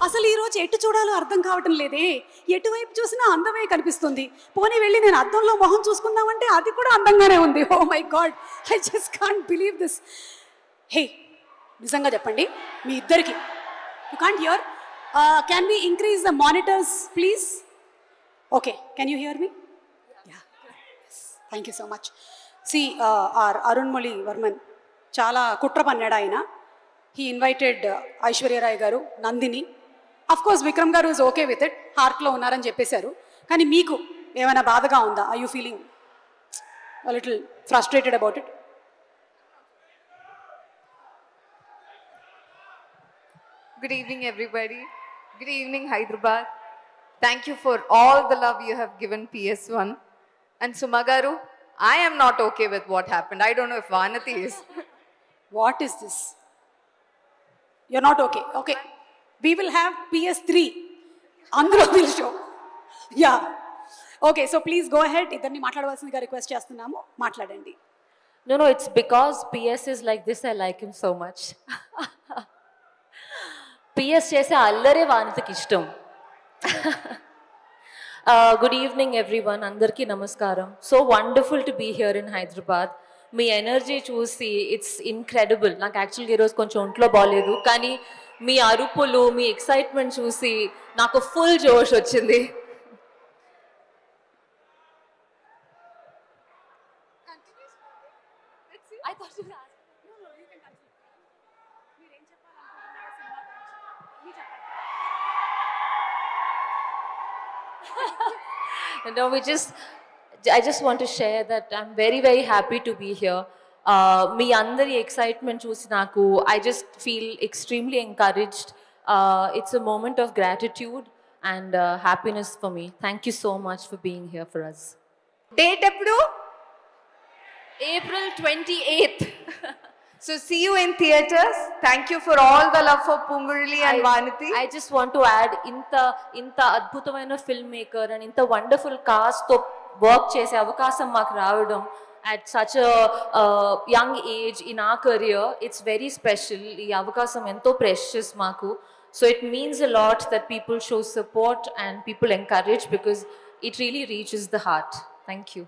అసలు ఈరోజు ఎటు చూడాలో అర్థం కావటం లేదే. ఎటువైపు చూసినా అందమే కనిపిస్తుంది. పోనీ వెళ్ళి నేను అద్దంలో మొహం చూసుకుందామంటే అది కూడా అందంగానే ఉంది. Oh my god, I just can't believe this. Hey, నిజంగా చెప్పండి మీ ఇద్దరికి. You can't hear. Can we increase the monitors please? Okay, can you hear me? Yeah, thank you so much. C R Arunmozhi Varman చాలా కుట్ర పన్నాడు ఆయన. హీ ఇన్వైటెడ్ ఐశ్వర్య రాయ్ గారు, Nandini. Of course Vikram గారు is okay with it, హార్ట్లో ఉన్నారని చెప్పేశారు. కానీ మీకు ఏమైనా బాధగా ఉందా? Are you feeling little frustrated about it? Good evening, everybody. Good evening, Hyderabad. Thank you for all the love you have given PS1. And Sumagaru, I am not okay with what happened. I don't know if Vanati is. What is this? You're not okay. Okay. We will have PS3. Andhra will show. Yeah. Okay, so please go ahead. Idarni maatladavasinదిగా request చేస్తున్నాము. మాట్లాడండి. No, it's because PS is like this. I like him so much. PS చేసే అల్లరే వానితకి ఇష్టం. Good evening, everyone. Andarki namaskaram. So wonderful to be here in Hyderabad. Me energy చూసి it's incredible. నాకు యాక్చువల్గా ఈరోజు కొంచెం ఒంట్లో బాగాలేదు, కానీ మీ అరుపులు, మీ ఎక్సైట్మెంట్ చూసి నాకు ఫుల్ జోష్ వచ్చింది. No, I just want to share that I'm very, very happy to be here. మీ అందరి ఎక్సైట్మెంట్ చూసి నాకు I just feel extremely encouraged. It's a moment of gratitude and happiness for me. Thank you so much for being here for us. Date eppudu? April 28th. So see you in theaters. Thank you for all the love for Pungurli and Vanati. I just want to add, ఇంత అద్భుతమైన film maker and ఇంత wonderful కాస్ట్తో work చేసే అవకాశం మాకు రావడం at such a young age in our career, it's very special. ఈ అవకాశం ఎంతో precious మాకు. So it means a lot that people show support and people encourage, because it really reaches the heart. Thank you.